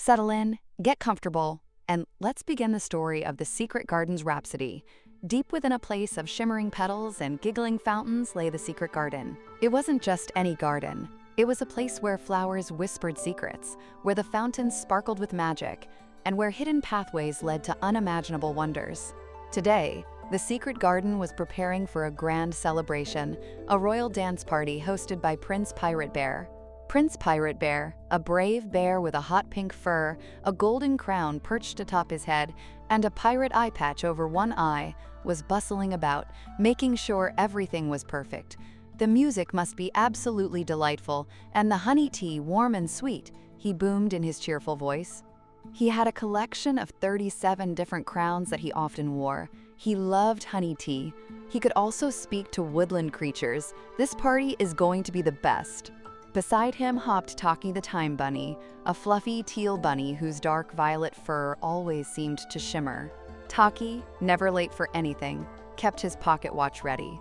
Settle in, get comfortable, and let's begin the story of the secret garden's Rhapsody. Deep within a place of shimmering petals and giggling fountains lay the secret garden. It wasn't just any garden. It was a place where flowers whispered secrets, where the fountains sparkled with magic, and where hidden pathways led to unimaginable wonders. Today, the secret garden was preparing for a grand celebration, a royal dance party hosted by Prince Pirate Bear. Prince Pirate Bear, a brave bear with a hot pink fur, a golden crown perched atop his head, and a pirate eye patch over one eye, was bustling about, making sure everything was perfect. The music must be absolutely delightful, and the honey tea warm and sweet, he boomed in his cheerful voice. He had a collection of 37 different crowns that he often wore. He loved honey tea. He could also speak to woodland creatures. This party is going to be the best. Beside him hopped Taki the Time Bunny, a fluffy teal bunny whose dark violet fur always seemed to shimmer. Taki, never late for anything, kept his pocket watch ready.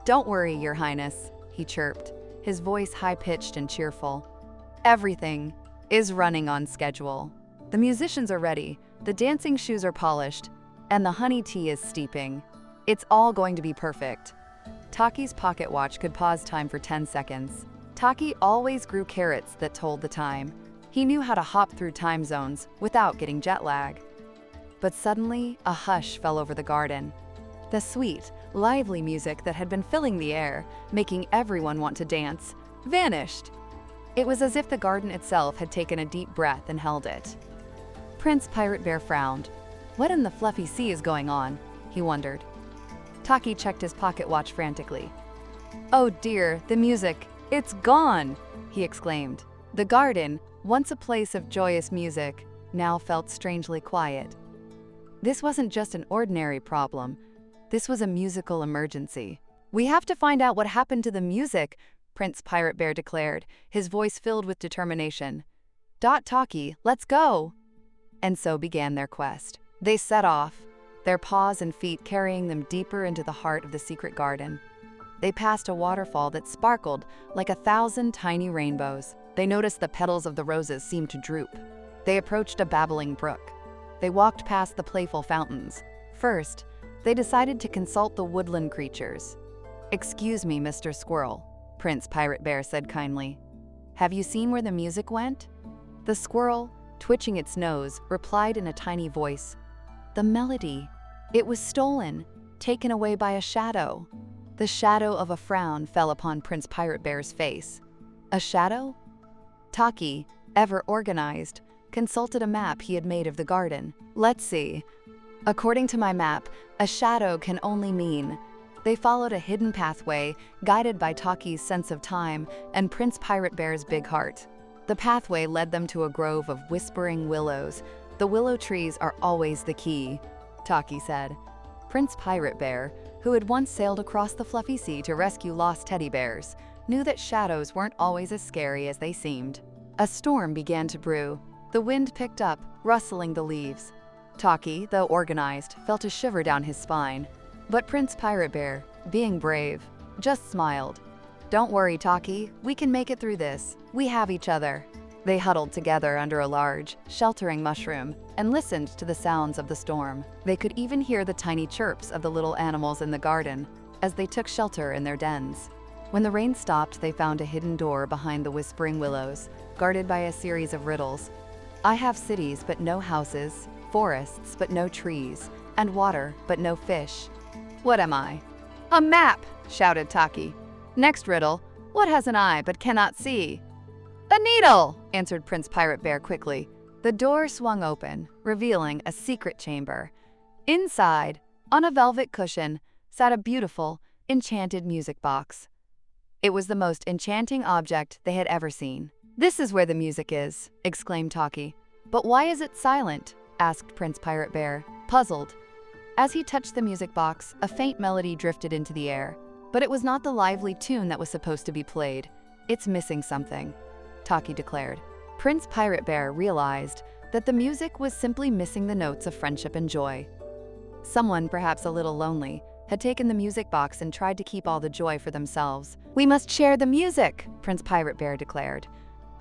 "Don't worry, Your Highness," he chirped, his voice high-pitched and cheerful. "Everything is running on schedule. The musicians are ready, the dancing shoes are polished, and the honey tea is steeping. It's all going to be perfect." Taki's pocket watch could pause time for 10 seconds. Taki always grew carrots that told the time. He knew how to hop through time zones without getting jet lag. But suddenly, a hush fell over the garden. The sweet, lively music that had been filling the air, making everyone want to dance, vanished. It was as if the garden itself had taken a deep breath and held it. Prince Pirate Bear frowned. What in the fluffy sea is going on? He wondered. Taki checked his pocket watch frantically. "Oh dear, the music, it's gone!" he exclaimed. The garden, once a place of joyous music, now felt strangely quiet. This wasn't just an ordinary problem. This was a musical emergency. "We have to find out what happened to the music," Prince Pirate Bear declared, his voice filled with determination. "Taki, let's go!" And so began their quest. They set off, their paws and feet carrying them deeper into the heart of the secret garden. They passed a waterfall that sparkled like 1,000 tiny rainbows. They noticed the petals of the roses seemed to droop. They approached a babbling brook. They walked past the playful fountains. First, they decided to consult the woodland creatures. "Excuse me, Mr. Squirrel," Prince Pirate Bear said kindly. "Have you seen where the music went?" The squirrel, twitching its nose, replied in a tiny voice. "The melody. It was stolen, taken away by a shadow." The shadow of a frown fell upon Prince Pirate Bear's face. A shadow? Taki, ever organized, consulted a map he had made of the garden. "Let's see. According to my map, a shadow can only mean..." They followed a hidden pathway, guided by Taki's sense of time and Prince Pirate Bear's big heart. The pathway led them to a grove of whispering willows. "The willow trees are always the key," Taki said. Prince Pirate Bear, who had once sailed across the fluffy sea to rescue lost teddy bears, knew that shadows weren't always as scary as they seemed. A storm began to brew. The wind picked up, rustling the leaves. Taki, though organized, felt a shiver down his spine. But Prince Pirate Bear, being brave, just smiled. "Don't worry, Taki, we can make it through this. We have each other." They huddled together under a large, sheltering mushroom and listened to the sounds of the storm. They could even hear the tiny chirps of the little animals in the garden as they took shelter in their dens. When the rain stopped, they found a hidden door behind the whispering willows, guarded by a series of riddles. "I have cities but no houses, forests but no trees, and water but no fish. What am I?" "A map!" shouted Taki. "Next riddle, what has an eye but cannot see?" "A needle!" answered Prince Pirate Bear quickly. The door swung open, revealing a secret chamber. Inside, on a velvet cushion, sat a beautiful, enchanted music box. It was the most enchanting object they had ever seen. "This is where the music is," exclaimed Taki. "But why is it silent?" asked Prince Pirate Bear, puzzled. As he touched the music box, a faint melody drifted into the air. But it was not the lively tune that was supposed to be played. "It's missing something," Taki declared. Prince Pirate Bear realized that the music was simply missing the notes of friendship and joy. Someone, perhaps a little lonely, had taken the music box and tried to keep all the joy for themselves. "We must share the music," Prince Pirate Bear declared.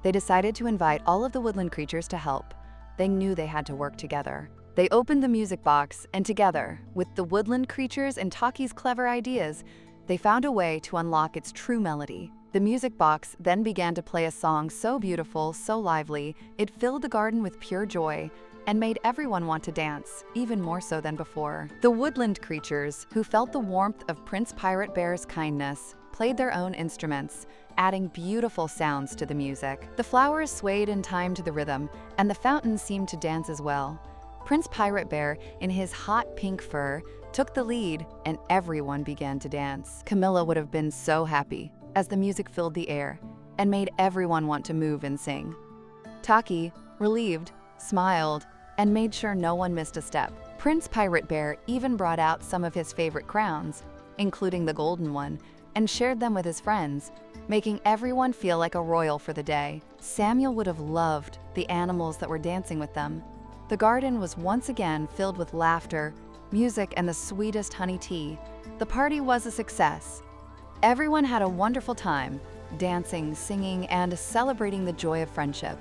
They decided to invite all of the woodland creatures to help. they knew they had to work together. They opened the music box, and together, with the woodland creatures and Taki's clever ideas, they found a way to unlock its true melody. The music box then began to play a song so beautiful, so lively, it filled the garden with pure joy and made everyone want to dance, even more so than before. The woodland creatures, who felt the warmth of Prince Pirate Bear's kindness, played their own instruments, adding beautiful sounds to the music. The flowers swayed in time to the rhythm, and the fountains seemed to dance as well. Prince Pirate Bear, in his hot pink fur, took the lead, and everyone began to dance. Camilla would have been so happy, as the music filled the air and made everyone want to move and sing. Taki, relieved, smiled, and made sure no one missed a step. Prince Pirate Bear even brought out some of his favorite crowns, including the golden one, and shared them with his friends, making everyone feel like a royal for the day. Samuel would have loved the animals that were dancing with them. The garden was once again filled with laughter, music, and the sweetest honey tea. The party was a success. Everyone had a wonderful time, dancing, singing, and celebrating the joy of friendship.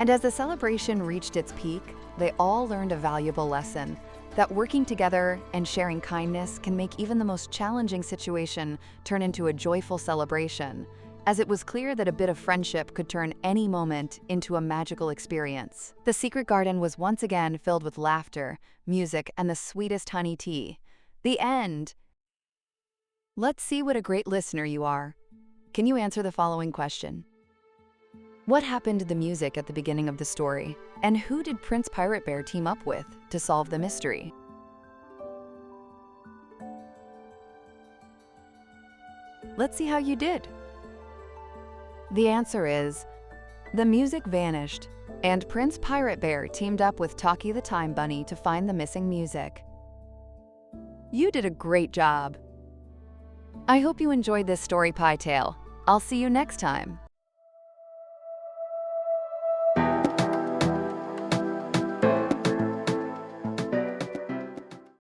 And as the celebration reached its peak, they all learned a valuable lesson, that working together and sharing kindness can make even the most challenging situation turn into a joyful celebration, as it was clear that a bit of friendship could turn any moment into a magical experience. The secret garden was once again filled with laughter, music, and the sweetest honey tea. The end. Let's see what a great listener you are. Can you answer the following question? What happened to the music at the beginning of the story, and who did Prince Pirate Bear team up with to solve the mystery? Let's see how you did. The answer is, the music vanished, and Prince Pirate Bear teamed up with Taki the Time Bunny to find the missing music. You did a great job. I hope you enjoyed this story pie tale. I'll see you next time.